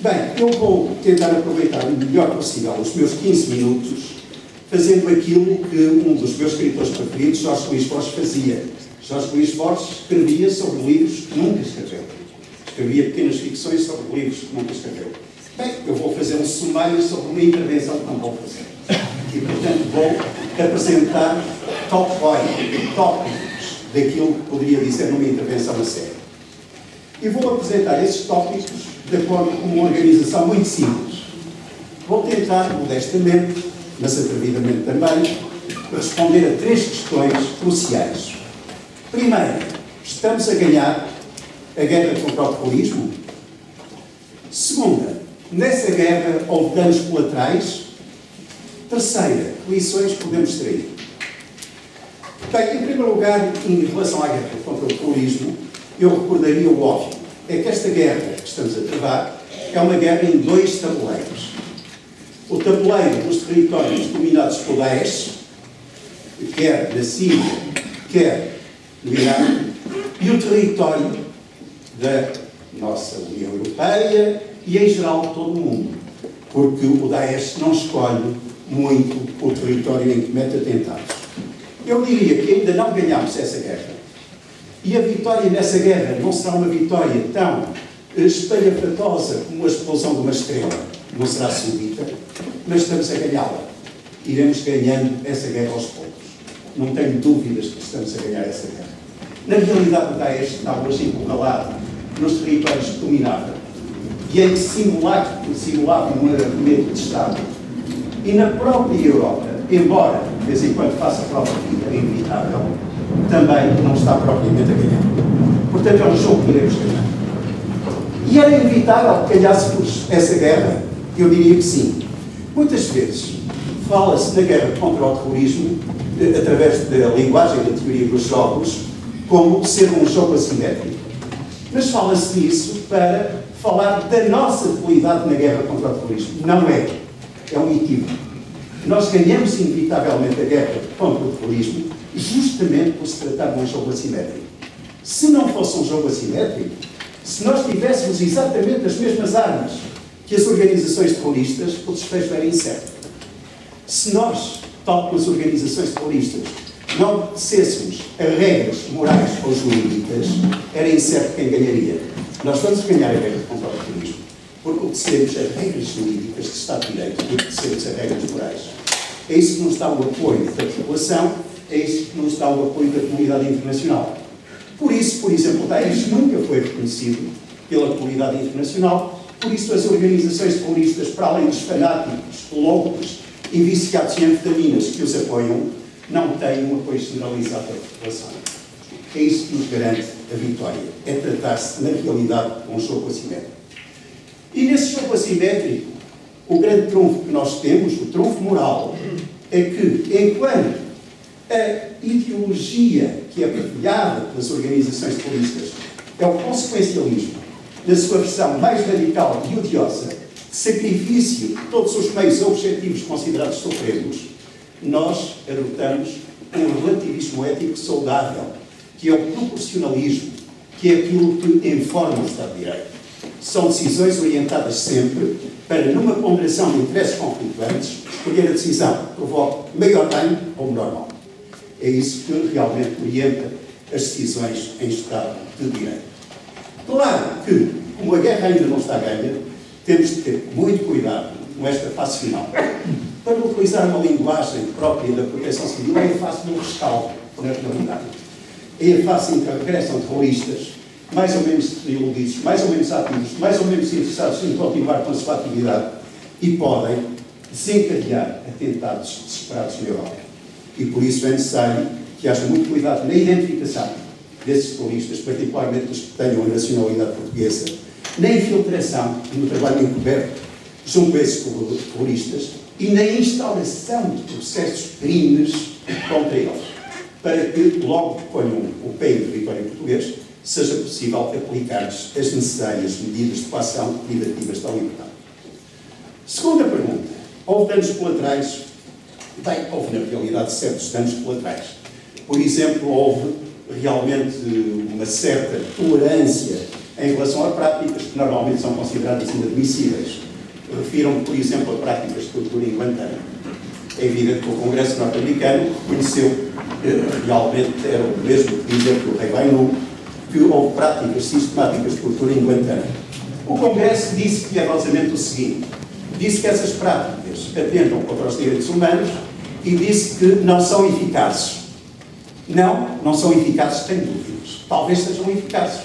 Bem, eu vou tentar aproveitar o melhor possível os meus 15 minutos fazendo aquilo que um dos meus escritores preferidos, Jorge Luís Borges, fazia. Jorge Luís Borges escrevia sobre livros que nunca escreveu. Escrevia pequenas ficções sobre livros que nunca escreveu. Bem, eu vou fazer um sumário sobre uma intervenção que não vou fazer. E, portanto, vou apresentar tópicos daquilo que poderia dizer numa intervenção a sério. E vou apresentar esses tópicos de acordo com uma organização muito simples. Vou tentar, modestamente, mas atrevidamente também, responder a 3 questões cruciais. Primeiro, estamos a ganhar a guerra contra o terrorismo? Segunda, nessa guerra houve danos colaterais? Terceira, que lições podemos extrair? Bem, em primeiro lugar, em relação à guerra contra o terrorismo, eu recordaria o óbvio. É que esta guerra que estamos a travar é uma guerra em 2 tabuleiros. O tabuleiro dos territórios dominados pelo Daesh, quer na Síria, quer no Irã, e o território da nossa União Europeia e, em geral, todo o mundo. Porque o Daesh não escolhe muito o território em que mete atentados. Eu diria que ainda não ganhámos essa guerra. E a vitória nessa guerra não será uma vitória tão espalhafatosa como a explosão de uma estrela. Não será súbita, mas estamos a ganhá-la. Iremos ganhando essa guerra aos poucos. Não tenho dúvidas que estamos a ganhar essa guerra. Na realidade, o Daesh está hoje encurralado nos territórios que dominava e em que simulava um armamento de Estado. E na própria Europa, embora de vez em quando faça a prova de vida inevitável, também não está propriamente a ganhar. Portanto, é um jogo que iremos ganhar. E era inevitável que ganhássemos essa guerra? Eu diria que sim. Muitas vezes fala-se na guerra contra o terrorismo, através da linguagem da teoria dos jogos, como ser um jogo assimétrico. Mas fala-se disso para falar da nossa debilidade na guerra contra o terrorismo. Não é. É um equívoco. Nós ganhamos inevitavelmente a guerra contra o terrorismo justamente por se tratar de um jogo assimétrico. Se não fosse um jogo assimétrico, se nós tivéssemos exatamente as mesmas armas que as organizações terroristas, o desfecho era incerto. Se nós, tal como as organizações terroristas, não obedecêssemos a regras morais ou jurídicas, era incerto quem ganharia. Nós vamos ganhar a guerra contra o terrorismo porque obedecemos a regras jurídicas de Estado de Direito e obedecemos a regras morais. É isso que nos dá o apoio da população, é isso que nos dá o apoio da comunidade internacional. Por isso, por exemplo, o Daesh nunca foi reconhecido pela comunidade internacional, por isso as organizações terroristas, para além dos fanáticos, loucos e viciados em anfetaminas que os apoiam, não têm um apoio generalizado da população. É isso que nos garante a vitória. É tratar-se, na realidade, de um jogo assimétrico. E nesse jogo assimétrico, o grande trunfo que nós temos, o trunfo moral, é que, enquanto a ideologia que é partilhada pelas organizações terroristas é o consequencialismo, na sua versão mais radical e odiosa, de sacrifício de todos os meios objetivos considerados supremos, nós adotamos um relativismo ético saudável, que é o proporcionalismo, que é aquilo que informa o Estado de Direito. São decisões orientadas sempre para, numa ponderação de interesses conflituantes, escolher a decisão que provoque maior dano ou menor mal. É isso que realmente orienta as decisões em Estado de Direito. Claro que, como a guerra ainda não está ganha, temos de ter muito cuidado com esta fase final. Para utilizar uma linguagem própria da proteção civil, é a fase do rescaldo, na realidade. É a fase em que regressam terroristas, mais ou menos iludidos, mais ou menos ativos, mais ou menos interessados em continuar com a sua atividade e podem desencadear atentados desesperados na Europa. E por isso é necessário que haja muito cuidado na identificação desses terroristas, particularmente os que tenham a nacionalidade portuguesa, na infiltração e no trabalho encoberto junto a esses terroristas e na instauração de processos de crimes contra eles, para que, logo que ponham o pé em território português, seja possível aplicar-lhes as necessárias medidas de coação privativas da liberdade. Segunda pergunta. Houve danos colaterais? Bem, houve na realidade certos danos colaterais. Por exemplo, houve realmente uma certa tolerância em relação a práticas que normalmente são consideradas inadmissíveis. Refiro-me, por exemplo, a práticas de tortura em Guantánamo. É evidente que o Congresso norte-americano reconheceu, realmente era o mesmo que dizer que o rei vai nu, que houve práticas sistemáticas de tortura em Guantánamo. O Congresso disse piedosamente o seguinte: disse que essas práticas atentam contra os direitos humanos e disse que não são eficazes. Não são eficazes, tenho dúvidas. Talvez sejam eficazes.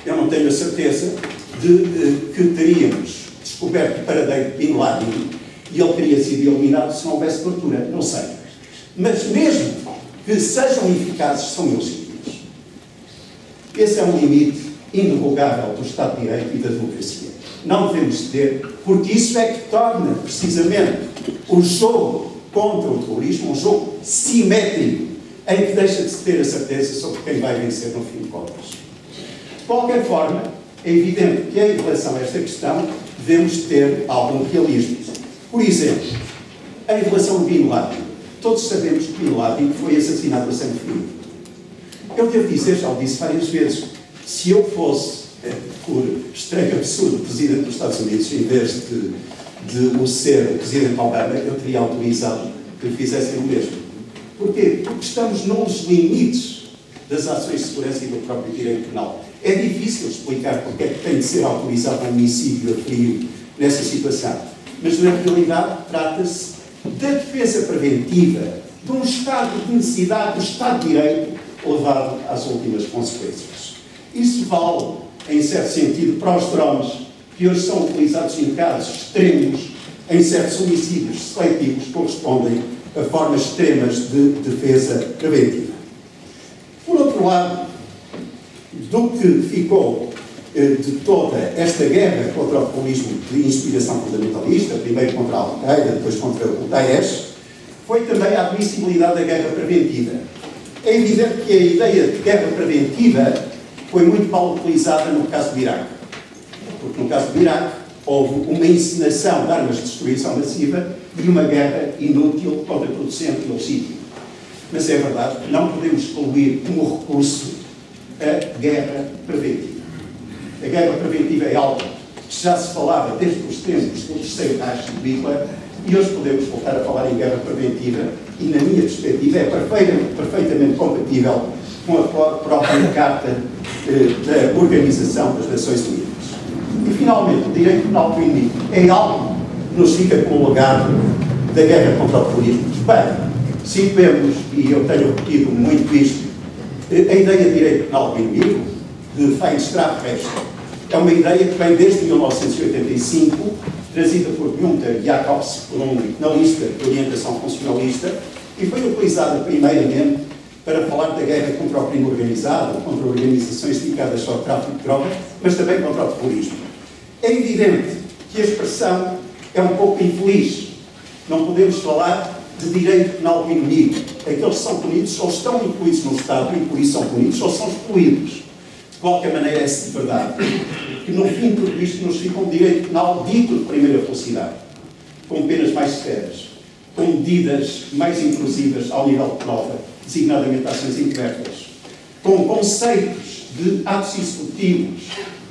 Eu não tenho a certeza de que teríamos descoberto o paradeiro de Bin Laden e ele teria sido eliminado se não houvesse tortura. Não sei. Mas mesmo que sejam eficazes, são ilegítimos. Esse é um limite indrogável do Estado de Direito e da democracia. Não devemos ceder, porque isso é que torna, precisamente, o jogo contra o terrorismo um jogo simétrico, em que deixa de se ter a certeza sobre quem vai vencer no fim de contas. De qualquer forma, é evidente que em relação a esta questão devemos ter algum realismo. Por exemplo, em relação a Bin Laden, todos sabemos que Bin Laden foi assassinado a sangue frio. Eu devo dizer, já o disse várias vezes, se eu fosse, por estranho absurdo, Presidente dos Estados Unidos, em vez de o ser o Presidente Obama, eu teria autorizado que lhe fizessem o mesmo. Porquê? Porque estamos nos limites das ações de segurança e do próprio direito penal. É difícil explicar porque é que tem de ser autorizado um homicídio a frio nessa situação. Mas, na realidade, trata-se da defesa preventiva, de um estado de necessidade do Estado de Direito levado às últimas consequências. Isso vale, em certo sentido, para os drones, que hoje são utilizados em casos extremos, em certos homicídios seletivos que correspondem a formas extremas de defesa preventiva. Por outro lado, do que ficou de toda esta guerra contra o terrorismo de inspiração fundamentalista, primeiro contra a Al-Qaeda, depois contra o Daesh, foi também a admissibilidade da guerra preventiva. É evidente que a ideia de guerra preventiva foi muito mal utilizada no caso do Iraque. Porque no caso do Iraque houve uma encenação de armas de destruição massiva e uma guerra inútil, contraproducente e legítima. Mas é verdade que não podemos excluir como recurso a guerra preventiva. A guerra preventiva é algo que já se falava desde os tempos do terceiro Reich de Hitler e hoje podemos voltar a falar em guerra preventiva e, na minha perspectiva, é perfeitamente compatível com a própria Carta da Organização das Nações Unidas. E, finalmente, o direito penal do inimigo é algo que nos fica com o legado da guerra contra o terrorismo. Bem, situemos, e eu tenho repetido muito isto, a ideia de direito penal do inimigo, de Feinstrafrecht, é uma ideia que vem desde 1985, trazida por Günther Jacobs, por um analista de orientação funcionalista, e foi utilizada primeiramente para falar da guerra contra o crime organizado, contra organizações dedicadas ao tráfico de drogas, mas também contra o terrorismo. É evidente que a expressão é um pouco infeliz. Não podemos falar de direito penal do inimigo. Aqueles que são punidos ou estão incluídos no Estado e por isso são punidos ou são excluídos. De qualquer maneira, é verdade que no fim de tudo isto nos fica um direito penal dito de primeira velocidade, com penas mais severas, com medidas mais intrusivas ao nível de prova, designadamente ações encobertas, com conceitos de atos executivos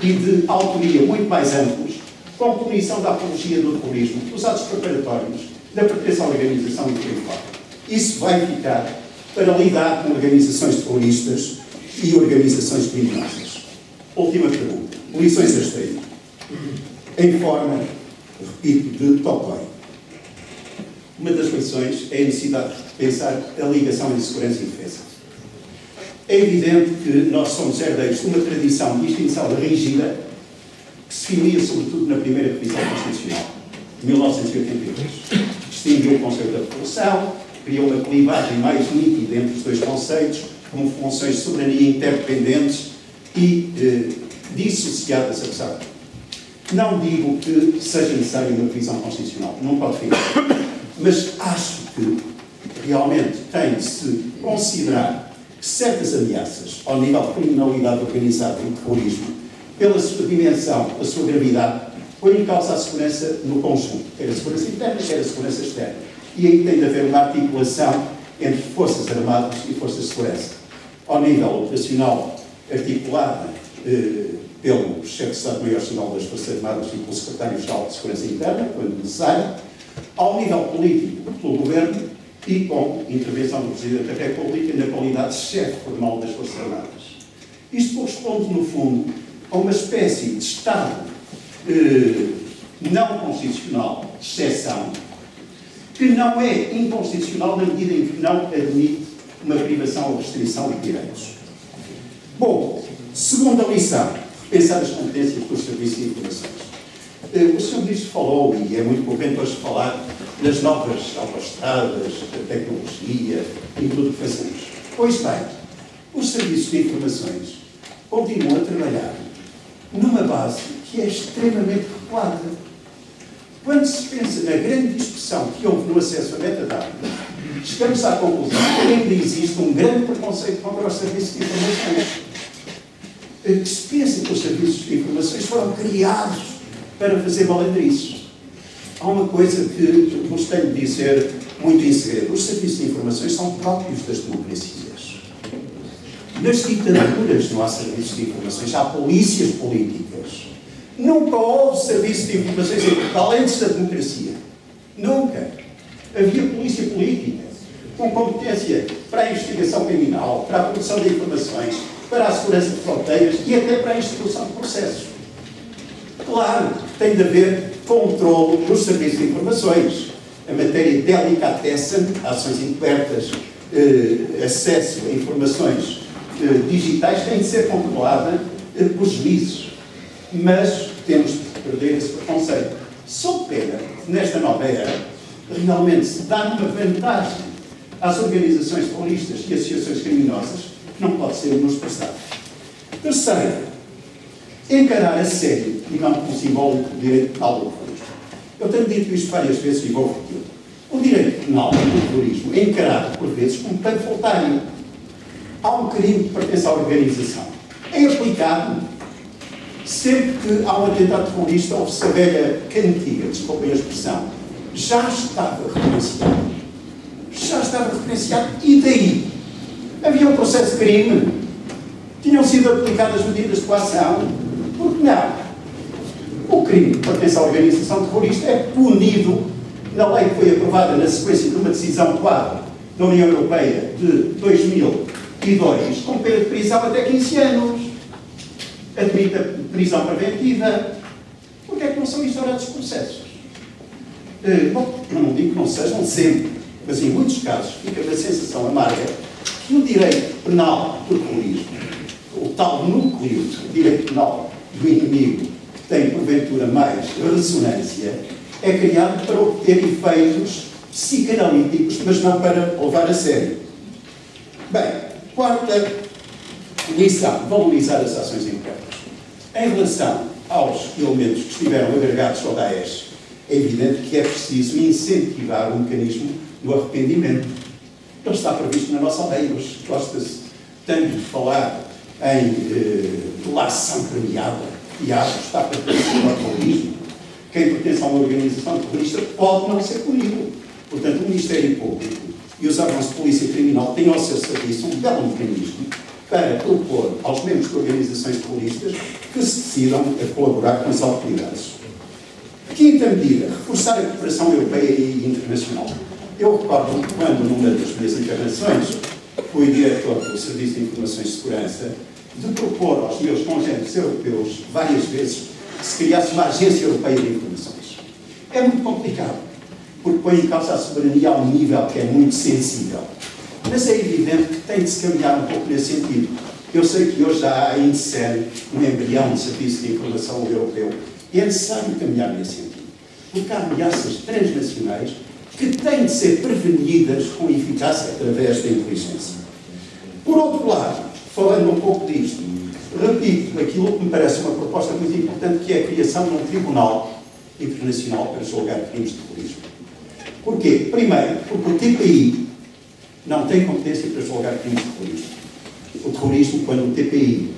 e de autoria muito mais amplos, com punição da apologia do terrorismo, dos atos preparatórios, da pertença à organização e do crime. Isso vai ficar para lidar com organizações terroristas e organizações criminosas. Última pergunta. Lições a extrair. Em forma, repito, de top-line. Uma das lições é a necessidade de pensar a ligação entre segurança e defesa. É evidente que nós somos herdeiros de uma tradição de distinção rígida que se finia sobretudo na primeira revisão constitucional, de 1982. Distinguiu o conceito da população, criou uma clivagem mais nítida entre os dois conceitos, como funções de soberania interdependentes e dissociadas, apesar de. Não digo que seja necessária uma revisão constitucional, não pode ficar. Mas acho que realmente tem de se considerar que certas ameaças ao nível de criminalidade organizada e terrorismo, pela sua dimensão, pela sua gravidade, põem em causa a segurança no conjunto, quer a segurança interna, quer a segurança externa. E aí tem de haver uma articulação entre forças armadas e forças de segurança. Ao nível operacional, articulada pelo chefe de Estado-Maior-General das Forças Armadas e pelo Secretário-Geral de Segurança Interna, quando necessário, ao nível político, pelo Governo, e com intervenção do Presidente da República na qualidade de chefe formal das Forças Armadas. Isto corresponde, no fundo, a uma espécie de Estado não constitucional, de exceção, que não é inconstitucional na medida em que não admite uma privação ou restrição de direitos. Bom, segunda lição, pensar as competências dos serviços de informações. O Sr. Ministro falou, e é muito conveniente hoje falar, das novas autoestradas, da tecnologia e tudo o que fazemos. Pois bem, os serviços de informações continuam a trabalhar numa base que é extremamente recuada. Quando se pensa na grande discussão que houve no acesso a metadados, chegamos à conclusão que ainda existe um grande preconceito contra os serviços de informações. Que se pensa que os serviços de informações foram criados para fazer malandrices. Há uma coisa que vos tenho de dizer muito em segredo. Os serviços de informações são próprios das democracias. Nas ditaduras não há serviços de informações, há polícias políticas. Nunca houve serviço de informações em Portugal antes da democracia. Nunca. Havia polícia política, com competência para a investigação criminal, para a produção de informações, para a segurança de fronteiras e até para a instrução de processos. Claro, tem de haver controle dos serviços de informações. A matéria de delicatessen, ações encobertas, acesso a informações digitais, tem de ser controlada por juízes. Mas temos de perder esse preconceito. Sob pena, nesta nova era, realmente se dá uma vantagem às organizações terroristas e associações criminosas que não pode ser menosprezada. Terceiro, encarar a sério, e não com o simbólico direito penal do terrorismo. Eu tenho dito isto várias vezes e vou repetir. O direito penal do terrorismo é encarado, por vezes, como panfletário. Há um crime que pertence à organização. É aplicado sempre que há um atentado terrorista, houve-se a velha cantiga, desculpem a expressão, já estava referenciado. Já estava referenciado. E daí? Havia um processo de crime. Tinham sido aplicadas medidas de coação. Por que não? O crime que pertence à organização terrorista é punido na lei que foi aprovada na sequência de uma decisão quadro da União Europeia de 2002, com pena de prisão até 15 anos. Admite a prisão preventiva. Por que é que não são instaurados processos? Bom, eu não digo que não sejam sempre, mas em muitos casos fica a sensação amarga que o direito penal do terrorismo, o tal núcleo de direito penal do inimigo, que tem porventura mais ressonância, é criado para obter efeitos psicanalíticos, mas não para levar a sério. Bem, quarta lição, valorizar as ações internas. Em relação aos elementos que estiveram agregados ao Daesh, é evidente que é preciso incentivar o mecanismo do arrependimento. Ele está previsto na nossa lei, mas gosta-se tanto de falar em delação premiada, e está previsto no terrorismo. Quem pertence a uma organização terrorista pode não ser punido. Portanto, o Ministério Público e os órgãos de polícia criminal têm ao seu serviço um belo mecanismo para propor aos membros de organizações terroristas que se decidam a colaborar com as autoridades. Quinta medida, reforçar a cooperação europeia e internacional. Eu recordo que quando, numa das minhas encarnações, fui diretor do Serviço de Informações de Segurança, de propor aos meus congêneres europeus, várias vezes, que se criasse uma agência europeia de informações. É muito complicado, porque põe em causa a soberania a um nível que é muito sensível. Mas é evidente que tem de se caminhar um pouco nesse sentido. Eu sei que hoje já há em série um embrião de serviço de informação europeu e é necessário caminhar nesse sentido. Porque há ameaças transnacionais que têm de ser prevenidas com eficácia através da inteligência. Por outro lado, falando um pouco disto, repito aquilo que me parece uma proposta muito importante, que é a criação de um tribunal internacional para julgar crimes de terrorismo. Porquê? Primeiro, porque o TPI não tem competência para julgar crimes de terrorismo. O terrorismo, quando o TPI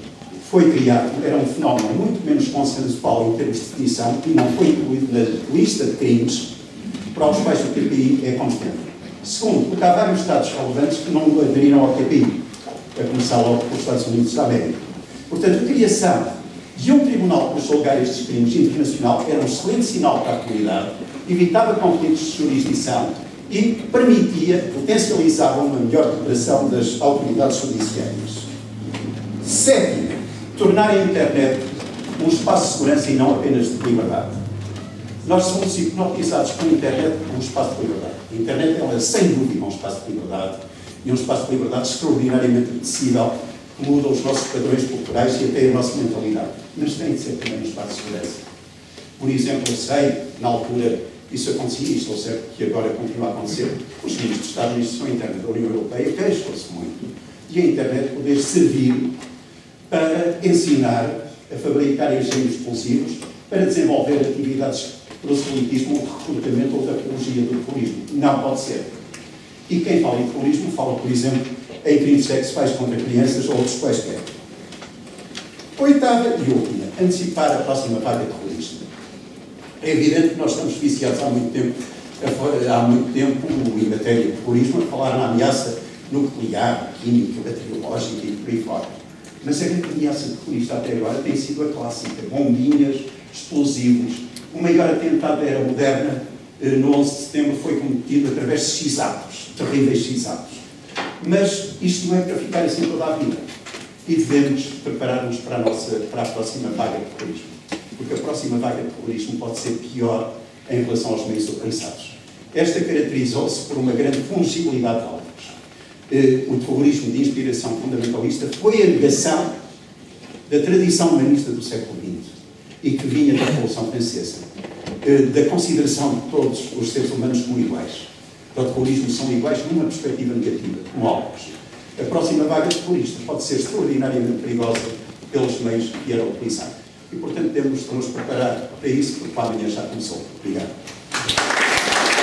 foi criado, era um fenómeno muito menos consensual em termos de definição e não foi incluído na lista de crimes para os quais o TPI é competente. Segundo, porque há vários Estados relevantes que não aderiram ao TPI, a começar logo pelos Estados Unidos da América. Portanto, a criação E um tribunal para julgar estes crimes internacional era um excelente sinal para a comunidade, evitava conflitos de jurisdição e permitia, potencializava uma melhor cooperação das autoridades judiciárias. Sétimo, tornar a internet um espaço de segurança e não apenas de liberdade. Nós somos hipnotizados pela internet como um espaço de liberdade. A internet ela é, sem dúvida, um espaço de liberdade e um espaço de liberdade extraordinariamente apetecível que muda os nossos padrões culturais e até a nossa mentalidade. Mas tem de ser também um espaço de segurança. Por exemplo, eu sei, na altura, isso acontecia, e estou certo que agora continua a acontecer, os ministros de Estado e Instituição Interna da União Europeia queixam-se muito de a internet poder servir para ensinar a fabricar engenhos explosivos, para desenvolver atividades de proselitismo ou de recrutamento ou de apologia do terrorismo. Não pode ser. E quem fala em terrorismo fala, por exemplo, em crimes sexuais contra crianças ou outros quaisquer. Oitava e última, antecipar a próxima vaga terrorista. É evidente que nós estamos viciados há muito tempo, em matéria de terrorismo, a falar na ameaça nuclear, química, bacteriológica e por aí fora. Mas a grande ameaça terrorista até agora tem sido a clássica: bombinhas, explosivos. O maior atentado da era moderna, no 11 de setembro, foi cometido através de X-atos, terríveis X-atos. Mas isto não é para ficar assim toda a vida. E devemos preparar-nos para a próxima vaga de terrorismo. Porque a próxima vaga de terrorismo pode ser pior em relação aos meios utilizados. Esta caracterizou-se por uma grande fungibilidade de alvos. O terrorismo de inspiração fundamentalista foi a negação da tradição humanista do século XX e que vinha da Revolução Francesa, da consideração de todos os seres humanos como iguais. Para o terrorismo são iguais numa perspectiva negativa, como alvos. A próxima vaga de terrorista pode ser extraordinariamente perigosa pelos meios que irão utilizar. E, portanto, temos de nos preparar para isso, porque para amanhã já começou. Obrigado.